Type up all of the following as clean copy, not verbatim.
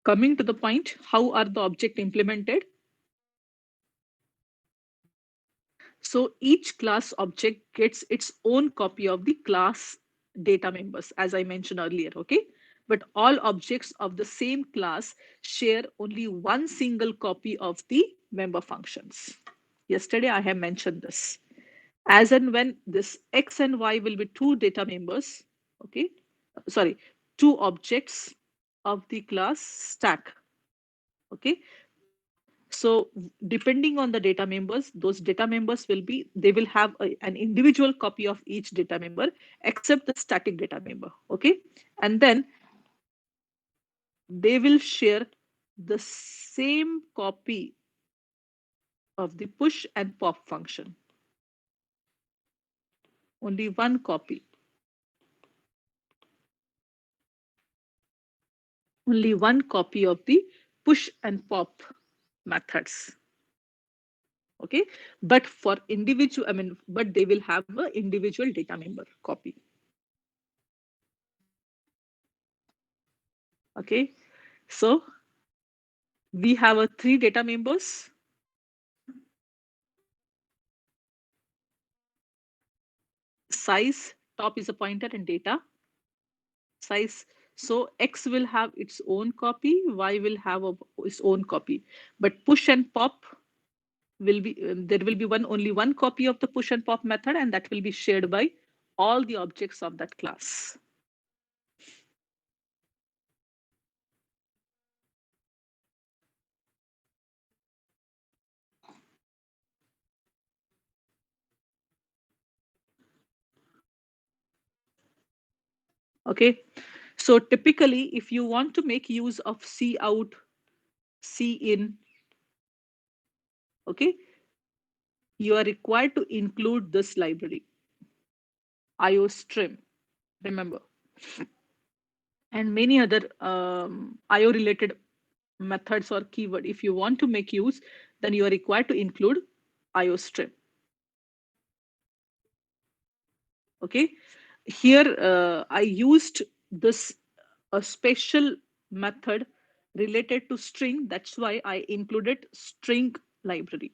Coming to the point, how are the object implemented? So each class object gets its own copy of the class data members, as I mentioned earlier, okay? But all objects of the same class share only one single copy of the member functions. Yesterday, I have mentioned this. As and when this X and Y will be two data members, okay? Sorry, two objects of the class stack, okay? So depending on the data members, those data members will be, they will have an individual copy of each data member except the static data member, okay? And then they will share the same copy of the push and pop function. Only one copy. Only one copy of the push and pop methods. Okay, but for individual, I mean, but they will have an individual data member copy. Okay, so we have a three data members. Size, top is a pointer, and data size. So X will have its own copy, Y will have its own copy, but push and pop will be, there will be only one copy of the push and pop method, and that will be shared by all the objects of that class. Okay, so typically, if you want to make use of C out, C in, okay, you are required to include this library, IOStream, remember, and many other IO related methods or keyword. If you want to make use, then you are required to include IOStream. Okay, here I used this a special method related to string. That's why I included string library.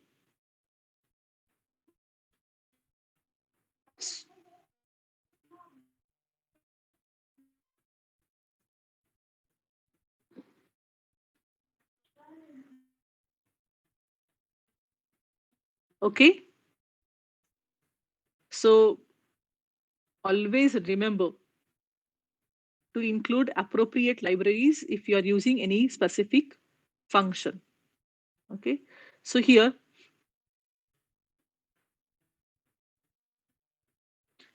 Okay, so always remember to include appropriate libraries if you are using any specific function. Okay, so here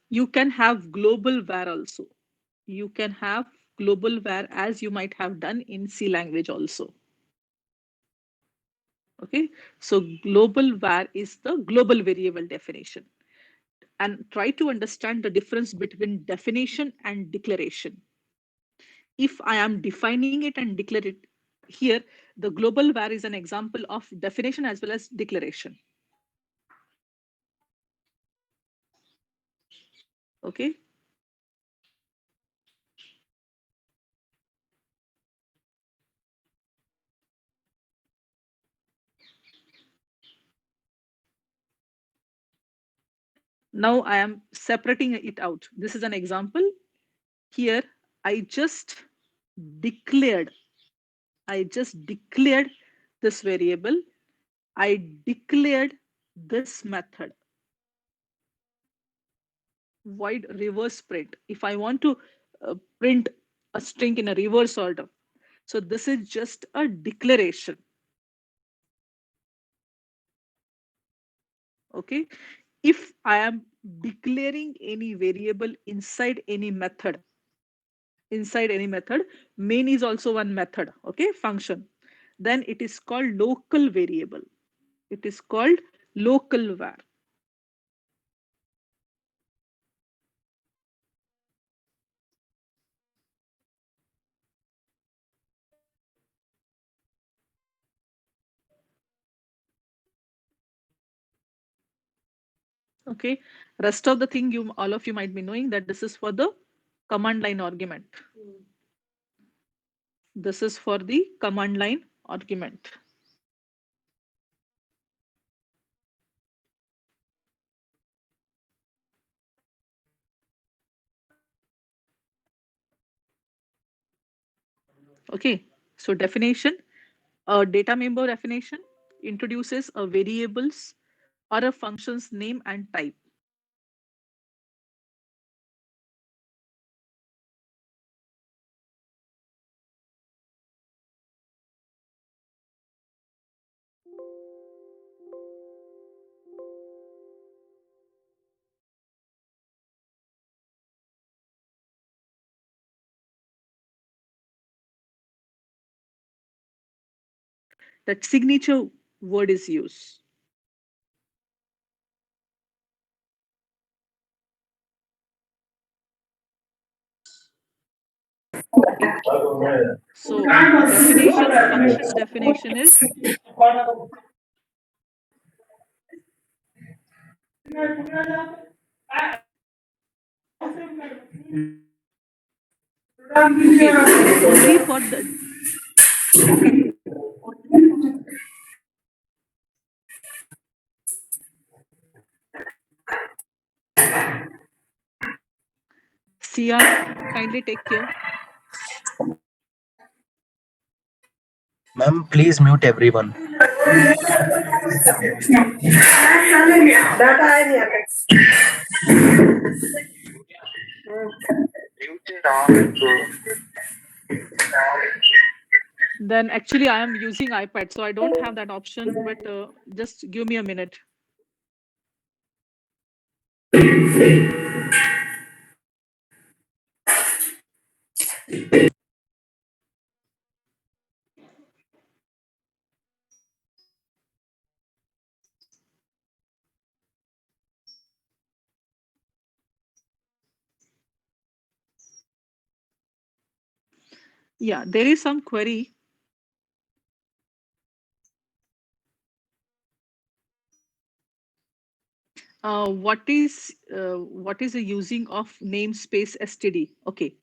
you can have global var also. You can have global var as you might have done in C language also. Okay, so global var is the global variable definition. And try to understand the difference between definition and declaration. If I am defining it and declare it here, the global var is an example of definition as well as declaration. Okay. Now I am separating it out. This is an example. Here, I just declared, I just declared this variable. I declared this method, void reverse print. If I want to print a string in a reverse order. So this is just a declaration. Okay. If I am declaring any variable inside any method, main is also one method, okay, function, then it is called local variable. It is called local var. Okay, rest of the thing, you all of you might be knowing that this is for the command line argument. This is for the command line argument. Okay, so definition, a data member definition introduces a variables or a function's name and type. That signature word is used. Okay. So definition, function definition is okay. This is only for the CR. Kindly take care. Ma'am, please mute everyone. Then actually I am using iPad, so I don't have that option. But just give me a minute. Yeah, there is some query. What is the using of namespace std? Okay,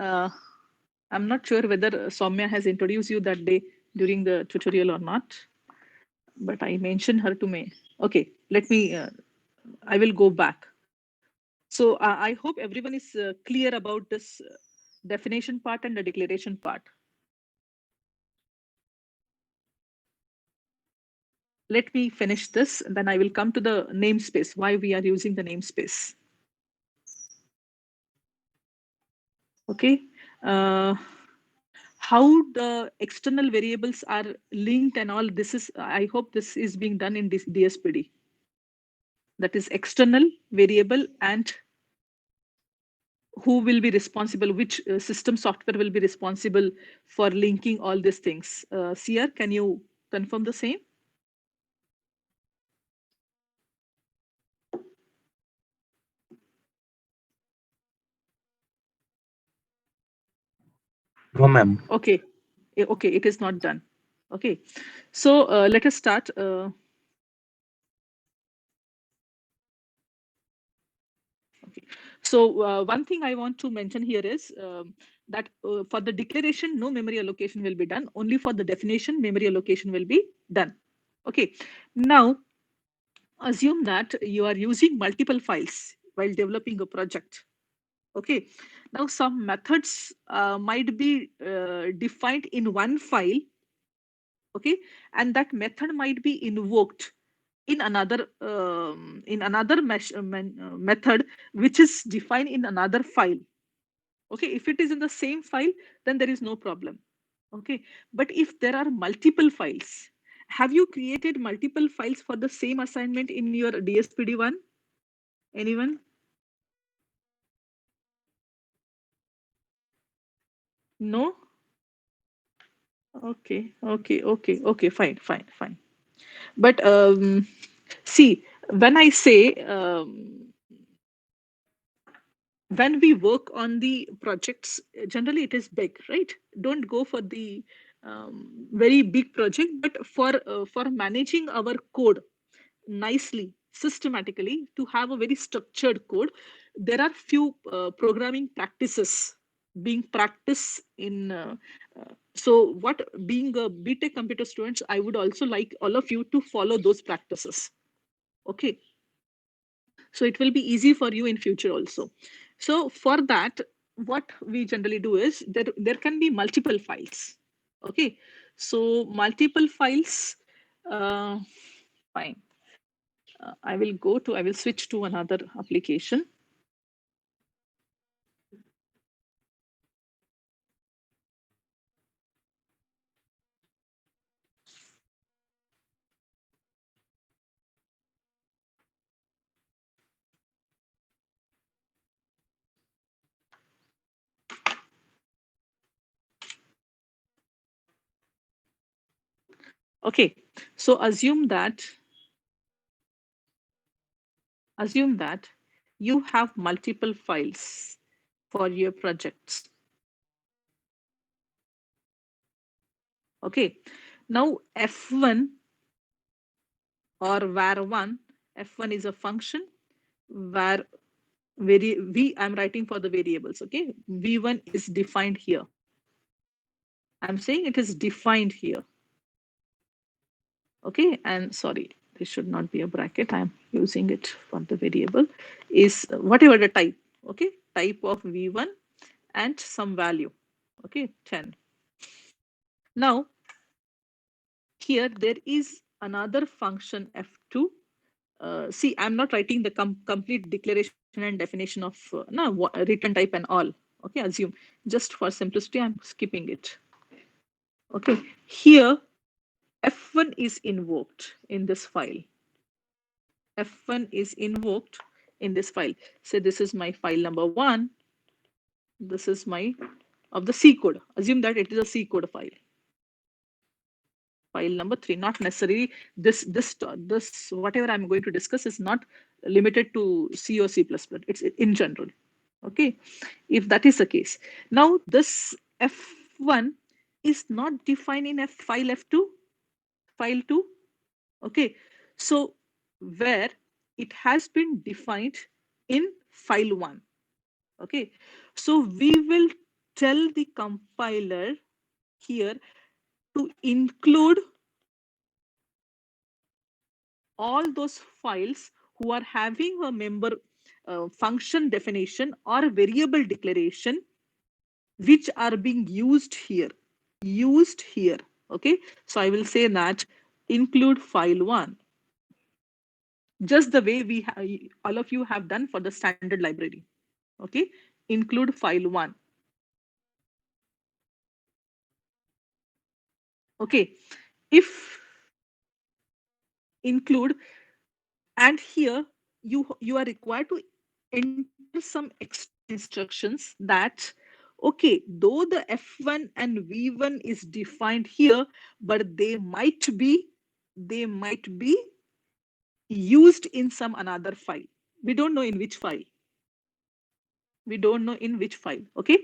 uh, I'm not sure whether Soumya has introduced you that day during the tutorial or not, but I mentioned her to me. Okay, let me. I will go back. So I hope everyone is clear about this definition part and the declaration part. Let me finish this, and then I will come to the namespace. Why we are using the namespace? Okay. Uh, how the external variables are linked and all this is, I hope this is being done in this DSPD. That is external variable and who will be responsible, which system software will be responsible for linking all these things. Sierra, can you confirm the same? No, ma'am. Okay. Okay, it is not done. Okay. So let us start. Okay. So one thing I want to mention here is that for the declaration, no memory allocation will be done. Only for the definition, memory allocation will be done. Okay. Now, assume that you are using multiple files while developing a project. Okay. Now, some methods might be defined in one file. Okay. And that method might be invoked in another method which is defined in another file. Okay, if it is in the same file, then there is no problem. Okay, but if there are multiple files, have you created multiple files for the same assignment in your DSPD1? Anyone? No. Okay, fine. But see, when I say when we work on the projects, generally it is big, right? Don't go for the very big project, but for managing our code nicely, systematically, to have a very structured code, there are few programming practices being practiced in So what, being a BTech computer students, I would also like all of you to follow those practices. Okay. So it will be easy for you in future also. So for that, what we generally do is there can be multiple files. Okay. So multiple files, uh, fine. I will switch to another application. Okay. So assume that you have multiple files for your projects. Okay. Now F1 or var1, F1 is a function where I'm writing for the variables. Okay. V1 is defined here. I'm saying it is defined here. Okay. And sorry, this should not be a bracket. I'm using it for the variable is whatever the type. Okay. Type of V1 and some value. Okay. 10. Now, here there is another function F2. See, I'm not writing the complete declaration and definition of no, return type and all. Okay, assume. Just for simplicity, I'm skipping it. Okay, here F1 is invoked in this file. F1 is invoked in this file. Say this is my file number 1. This is my of the C code. Assume that it is a C code file. File number 3, not necessarily this whatever I'm going to discuss is not limited to C or C++. It's in general. Okay, if that is the case, now this F1 is not defined in file F2, file 2. Okay, so where it has been defined in file 1. Okay, so we will tell the compiler here to include all those files who are having a member function definition or variable declaration which are being used here. Okay, so I will say that include file 1, just the way all of you have done for the standard library. Okay, include file 1. Okay, if include, and here you are required to enter some extra instructions that, okay, though the F1 and V1 is defined here, but they might be used in some another file. We don't know in which file. Okay,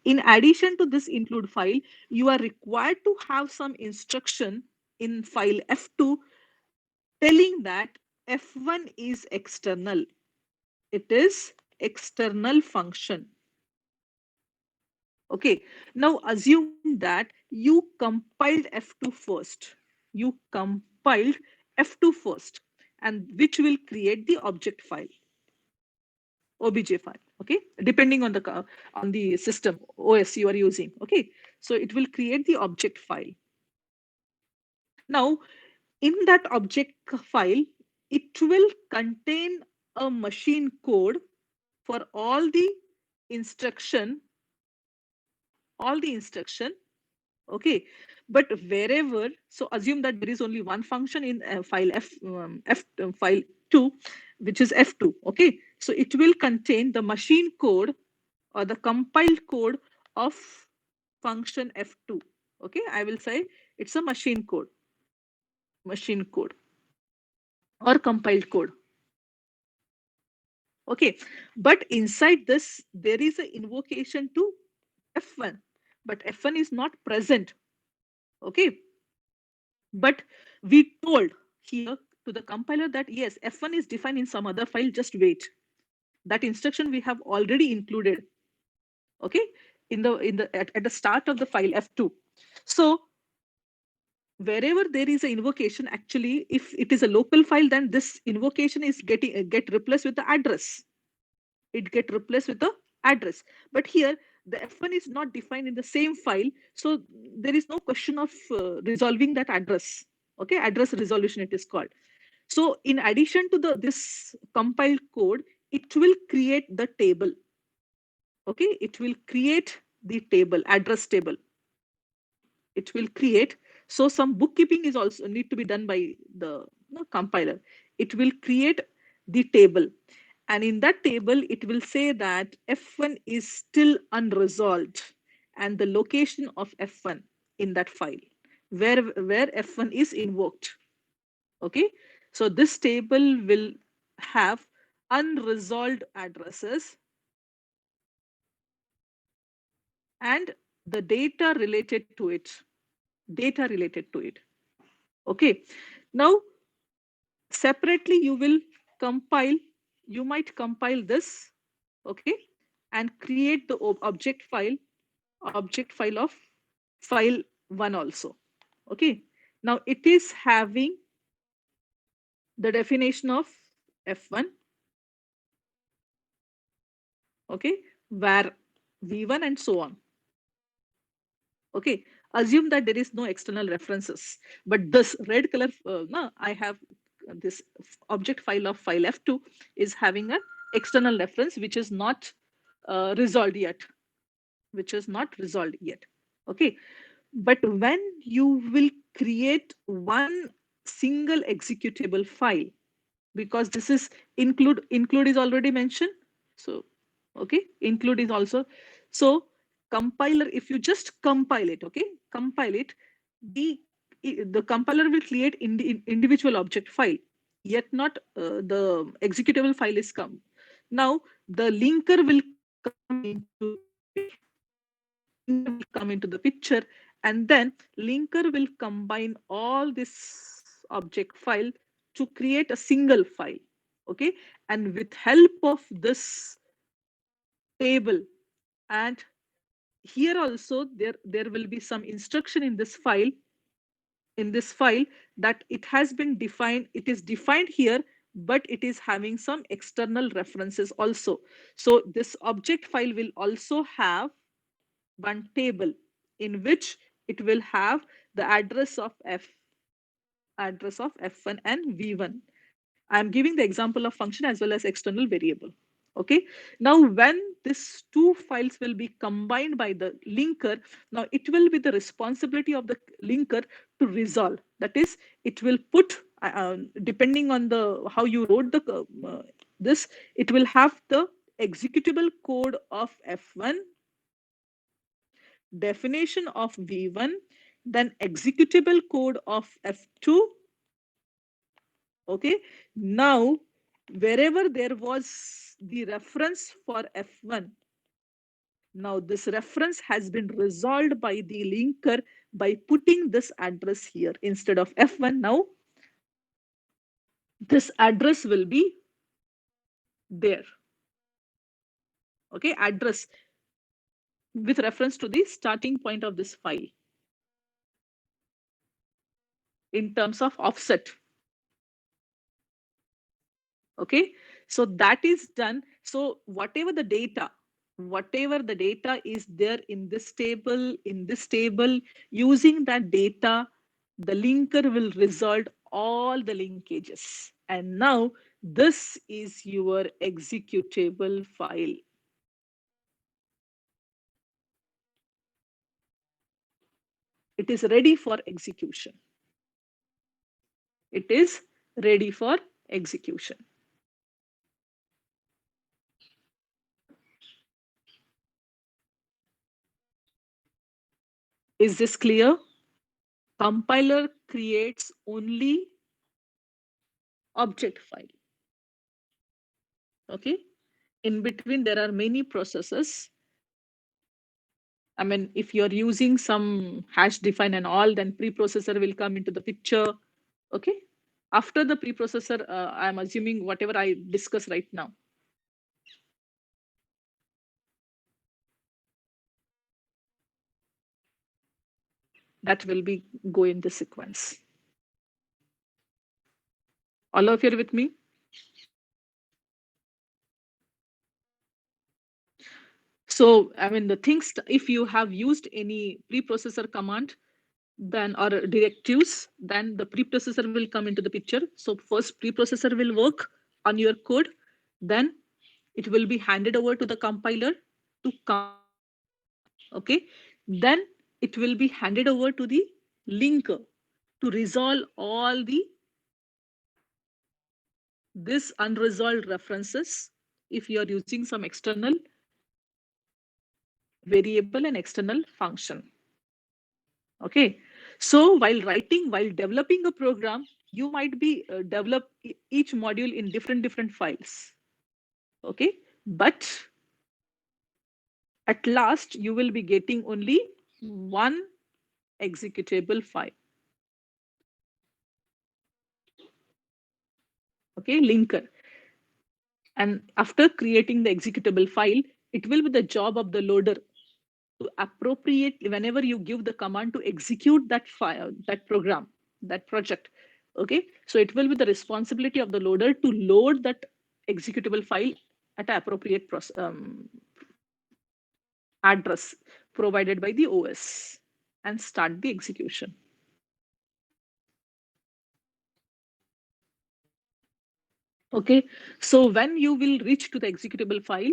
in addition to this include file, you are required to have some instruction in file F2 telling that F1 is external. It is external function. Okay, now assume that you compiled F2 first. You compiled F2 first, and which will create the object file, obj file. Okay, depending on the system OS you are using. Okay, so it will create the object file. Now, in that object file, it will contain a machine code for instruction all the instruction. Okay, but wherever, so assume that there is only one function in file file 2, which is F2. Okay, so it will contain the machine code or the compiled code of function F2. Okay, I will say it's a machine code or compiled code. Okay, but inside this there is an invocation to F1, but F1 is not present. Okay, but we told here to the compiler that yes, F1 is defined in some other file, just wait. That instruction we have already included. Okay, at the start of the file F2. So wherever there is an invocation, actually, if it is a local file, then this invocation is get replaced with the address. It get replaced with the address. But here the f1 is not defined in the same file, so there is no question of resolving that address. Okay, address resolution it is called. So in addition to the this compiled code, it will create the table. Okay, it will create the table, address table. It will create. So some bookkeeping is also need to be done by the compiler. It will create the table, and in that table it will say that f1 is still unresolved, and the location of f1 in that file where f1 is invoked. Okay, so this table will have unresolved addresses and the data related to it. Okay, now separately you will compile, you might compile this. Okay, and create the object file of file 1 also. Okay, now it is having the definition of f1. Okay, where v1 and so on. Okay, assume that there is no external references, but this red color, no, I have this object file of file f2 is having an external reference which is not resolved yet, Okay, but when you will create one single executable file, because this is include is already mentioned. So okay, include is also. So compiler, if you just compile it, okay, compile it, the the compiler will create individual object file, yet not the executable file is come. Now the linker will come into come into the picture, and then linker will combine all this object file to create a single file. Okay, and with help of this table, and here also there will be some instruction in this file that it has been defined, it is defined here, but it is having some external references also. So this object file will also have one table in which it will have the address of f1 and v1. I am giving the example of function as well as external variable. Okay, now when these two files will be combined by the linker, now it will be the responsibility of the linker to resolve. That is, it will put depending on the how you wrote the this, it will have the executable code of f1, definition of v1, then executable code of f2. Okay, now wherever there was the reference for f1, now this reference has been resolved by the linker by putting this address here instead of f1. Now this address will be there. Okay, address with reference to the starting point of this file in terms of offset. Okay, so that is done. So whatever the data is there in this table, using that data, the linker will resolve all the linkages, and now this is your executable file. It is ready for execution. It is ready for execution. Is this clear? Compiler creates only object file. Okay, in between there are many processes. I mean, if you're using some hash define and all, then preprocessor will come into the picture. Okay, after the preprocessor, I'm assuming whatever I discuss right now. That will be go in the sequence. All of you are with me? So, I mean, the things, if you have used any preprocessor command, then or directives, then the preprocessor will come into the picture. So first preprocessor will work on your code, then it will be handed over to the compiler to compile. Okay, then it will be handed over to the linker to resolve all the this unresolved references if you are using some external variable and external function. Okay, so while developing a program, you might be develop each module in different files. Okay, but at last you will be getting only one executable file. Okay, linker. And after creating the executable file, it will be the job of the loader to appropriate whenever you give the command to execute that file, that program, that project. Okay, so it will be the responsibility of the loader to load that executable file at an appropriate address provided by the OS and start the execution. Okay, so when you will reach to the executable file,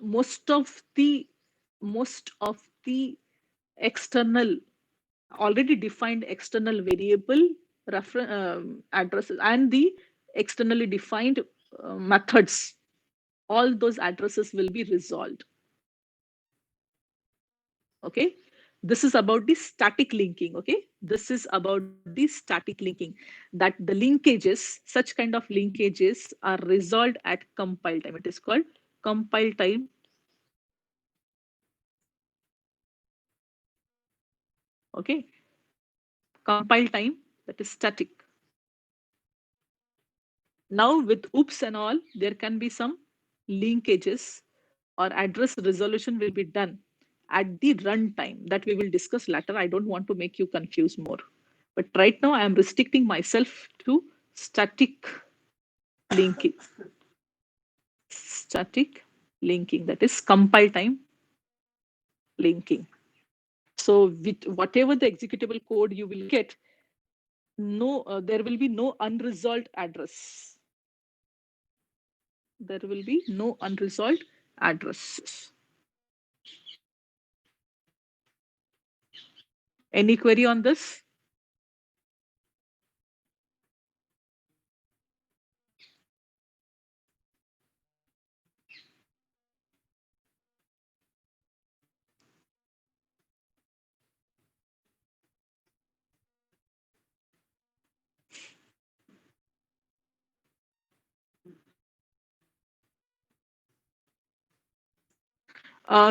most of the external already defined external variable addresses and the externally defined methods, all those addresses will be resolved. Okay, this is about the static linking. Okay, this is about the static linking, that the linkages, such kind of linkages are resolved at compile time. It is called compile time. Okay, compile time, that is static. Now with OOPS and all, there can be some linkages or address resolution will be done at the runtime that we will discuss later. I don't want to make you confuse more. But right now I am restricting myself to static linking. Static linking, that is compile time linking. So with whatever the executable code you will get, no, there will be no unresolved address. There will be no unresolved addresses. Any query on this?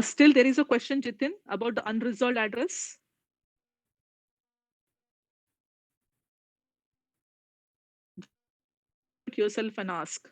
Still, there is a question, Jitin, about the unresolved address. Put yourself and ask.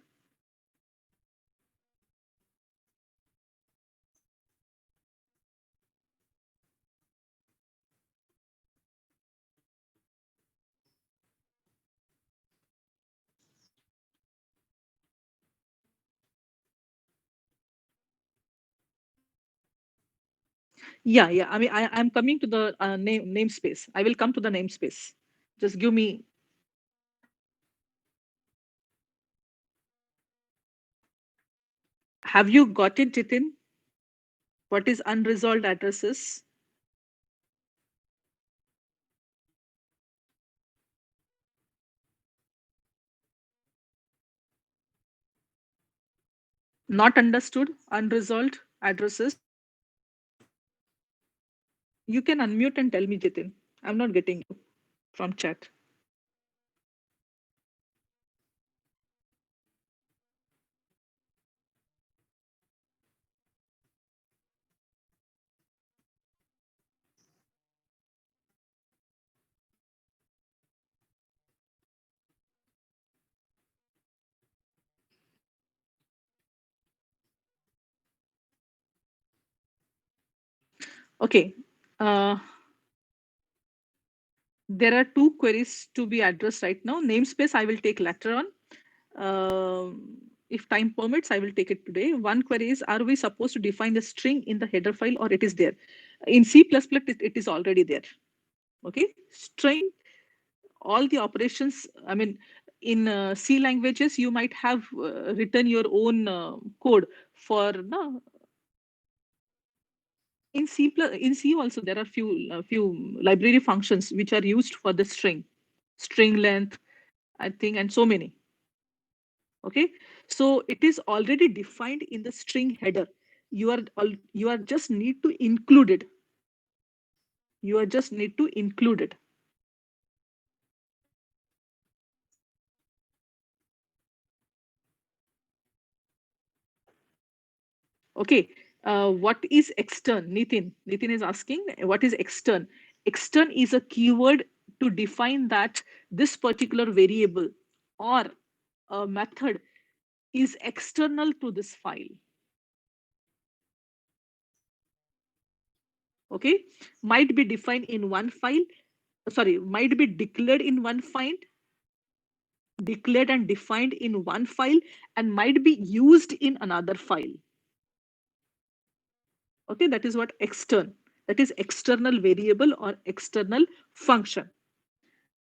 Yeah, yeah. I mean, I'm coming to the namespace. I will come to the namespace. Just give me. Have you got it, Jitin? What is unresolved addresses? Not understood. Unresolved addresses. You can unmute and tell me, Jitin. I'm not getting you from chat. Okay. Uh, there are two queries to be addressed right now. Namespace I will take later on. If time permits, I will take it today. One query is, are we supposed to define the string in the header file or it is there? In C++, it is already there. Okay, string, all the operations, I mean, in C languages, you might have written your own code for, no, in in C also, there are few library functions which are used for the string length, I think, and so many. Okay, so it is already defined in the string header. You are just need to include it. You are just need to include it. Okay, what is extern? Nitin is asking, what is extern? Extern is a keyword to define that this particular variable or a method is external to this file. Okay, might be defined in one file, sorry, might be declared in one file, declared and defined in one file, and might be used in another file. Okay, that is what extern, that is external variable or external function.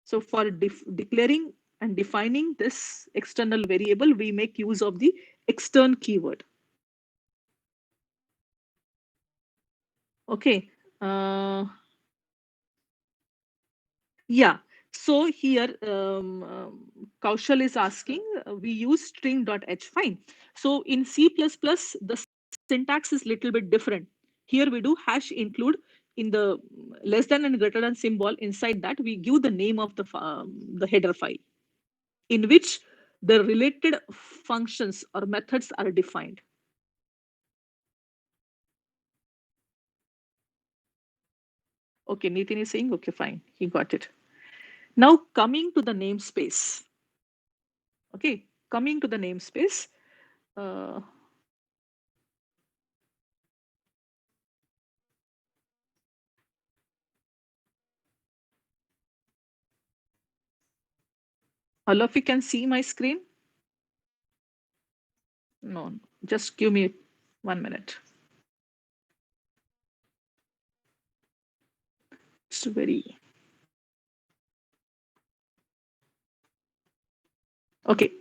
So for declaring and defining this external variable, we make use of the extern keyword. Okay. Yeah. So here, Kaushal is asking, we use string.h. Fine. So in C++, the syntax is little bit different. Here we do hash include in the less than and greater than symbol. Inside that, we give the name of the header file in which the related functions or methods are defined. Okay, Nitin is saying, okay, fine, he got it. Now coming to the namespace. Okay, coming to the namespace. Uh, all of you can see my screen? No, just give me 1 minute. It's very okay.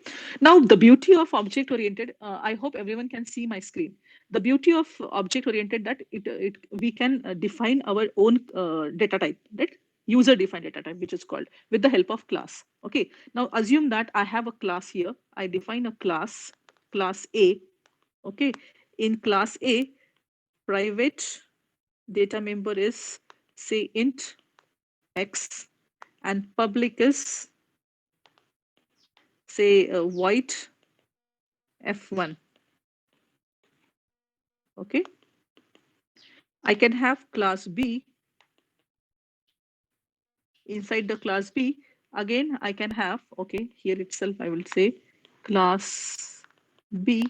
Now the beauty of object oriented, I hope everyone can see my screen. The beauty of object oriented that it we can define our own data type, right? User defined data type, which is called with the help of class. Okay. Now assume that I have a class here. I define a class A. Okay. In class A, private data member is say int x, and public is say void f1. Okay, I can have class B. Inside the class B, again I can have, okay, here itself I will say class B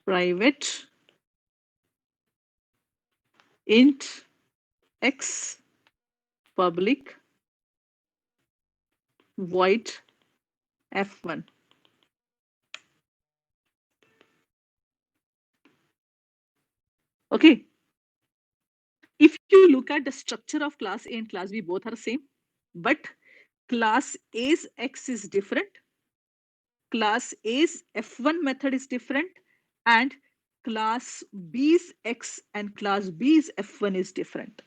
private int x, public void f1. Okay, if you look at the structure of class A and class B, both are same, but class A's x is different, class A's f1 method is different, and class B's x and class B's f1 is different.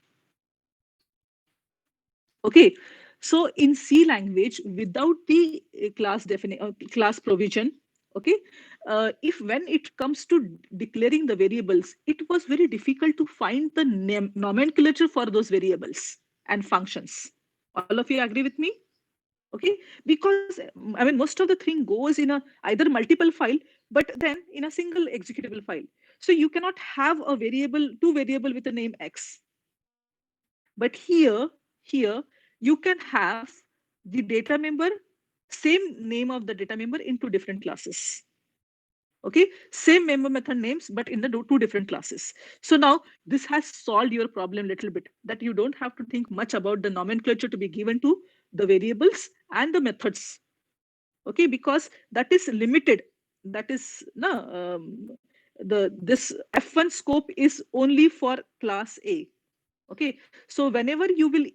Okay, so in C language, without the class provision, okay, if when it comes to declaring the variables, it was very difficult to find the nomenclature for those variables and functions. All of you agree with me? Okay, because I mean most of the thing goes in a either multiple file, but then in a single executable file. So you cannot have a variable, two variable with the name x. But here you can have the data member, same name of the data member in two different classes. Okay, same member method names, but in the two different classes. So now this has solved your problem a little bit, that you don't have to think much about the nomenclature to be given to the variables and the methods. Okay, because that is limited. That is no, the this F1 scope is only for class A. Okay, so whenever you will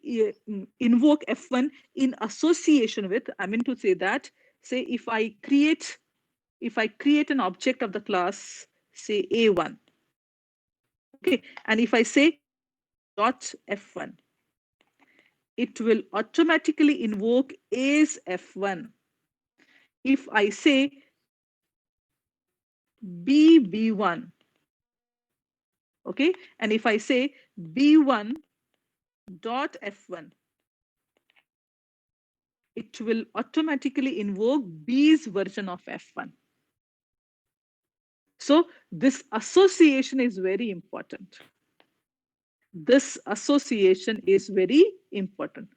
invoke F1 in association with, I mean to say that, say if I create an object of the class, say A1, okay, and if I say dot F1, it will automatically invoke A's F1. If I say B1, okay, and if I say B1 dot F1, it will automatically invoke B's version of F1. So this association is very important. This association is very important.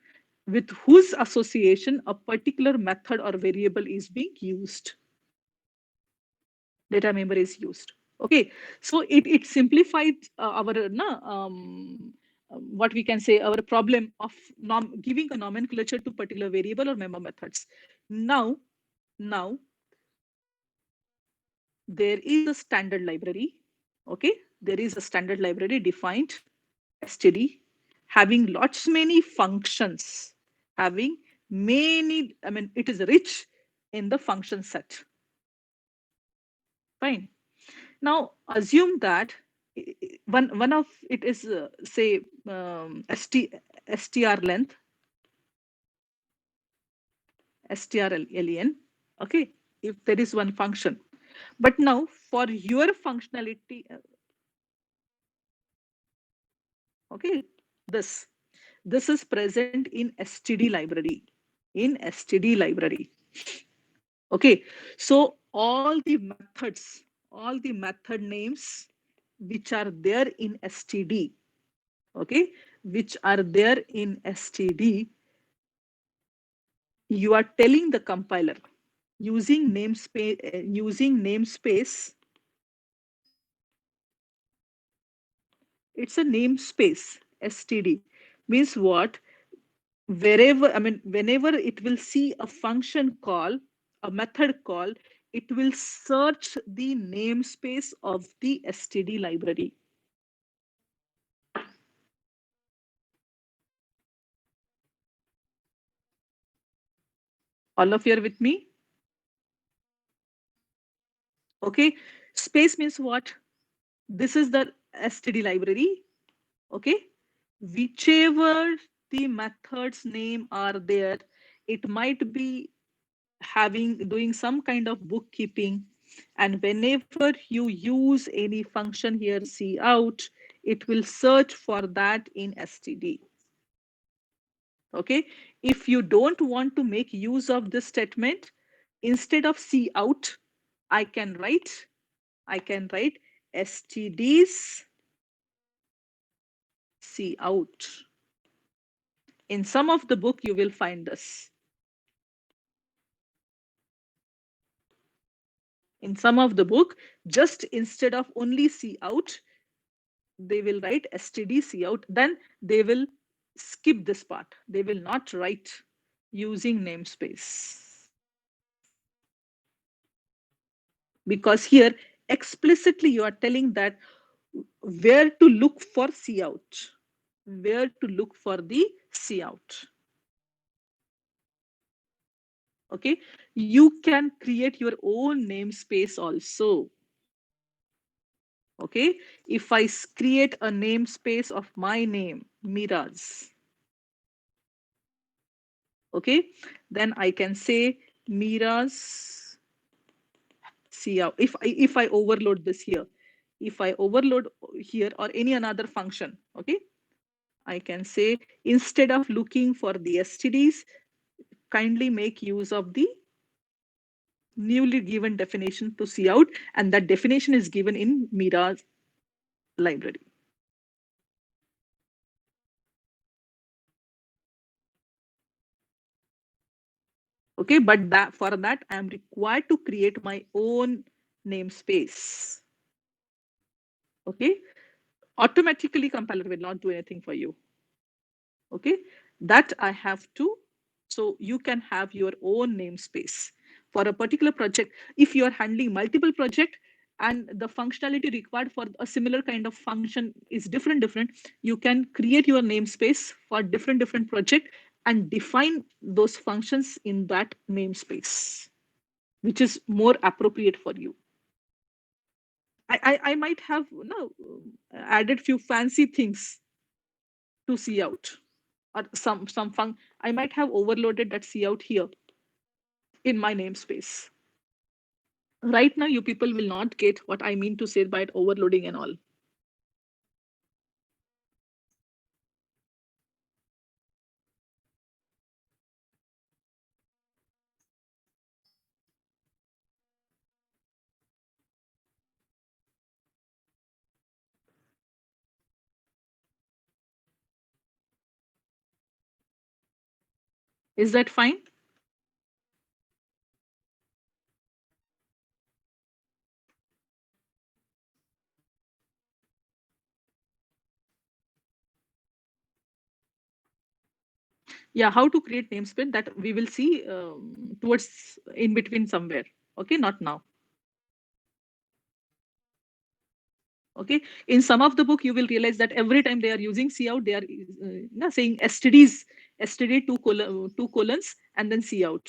With whose association a particular method or variable is being used. Data member is used. Okay, so it simplified our what we can say, our problem of giving a nomenclature to particular variable or member methods. Now there is a standard library. Okay, there is a standard library defined std, having lots many functions, having many, I mean, it is rich in the function set. Fine. Now assume that one of it is say str length, strlen. Okay, if there is one function, but now for your functionality, okay, this this is present in std library, in std library. Okay, so all the method names which are there in std, okay, which are there in std, you are telling the compiler using namespace. It's a namespace. Std means what? Wherever, I mean, whenever it will see a function call, a method call, it will search the namespace of the std library. All of you are with me? Okay, space means what? This is the std library. Okay, whichever the methods name are there, it might be doing some kind of bookkeeping, and whenever you use any function here, cout, it will search for that in std. Okay, if you don't want to make use of this statement, instead of cout, i can write std's cout. In some of the book you will find this. In some of the book, just instead of only cout, they will write std cout, then they will skip this part. They will not write using namespace, because here explicitly you are telling that where to look for cout, where to look for the cout. Okay, you can create your own namespace also. Okay, if I create a namespace of my name, Miraz, okay, then I can say Miraz cout. If I overload this here, if I overload here or any another function, okay, I can say instead of looking for the stds, kindly make use of the newly given definition to cout, and that definition is given in Miraz library. Okay, but that for that I am required to create my own namespace. Okay, automatically compiler will not do anything for you. Okay, that I have to. So you can have your own namespace for a particular project. If you are handling multiple project and the functionality required for a similar kind of function is different, you can create your namespace for different project and define those functions in that namespace, which is more appropriate for you. I might have added few fancy things to see out, or some fun. I might have overloaded that see out here in my namespace. Right now, you people will not get what I mean to say by overloading and all. Is that fine? Yeah, how to create namespace that we will see towards in between somewhere. Okay, not now. Okay, in some of the book you will realize that every time they are using cout, they are saying std two colons and then cout.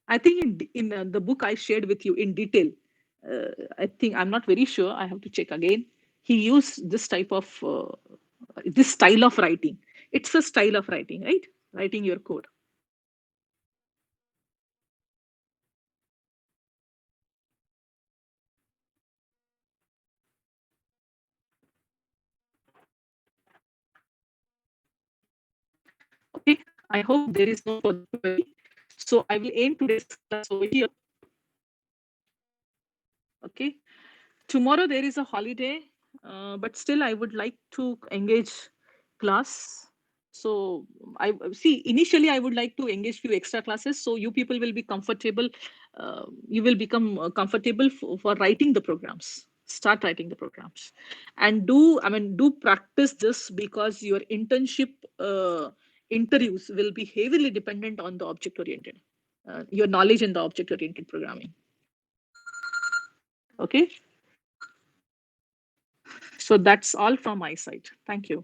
I think in the book I shared with you in detail, I think I'm not very sure. I have to check again. He used this type of this style of writing. It's a style of writing, right? Writing your code. Okay. I hope there is no further query. So I will end today's class over here. Okay. Tomorrow there is a holiday, but still I would like to engage class. So I see initially I would like to engage few extra classes so you people will be comfortable. You will become comfortable for writing the programs. Start writing the programs, and do practice this because your internship interviews will be heavily dependent on the object oriented, your knowledge in the object oriented programming. Okay. So that's all from my side. Thank you.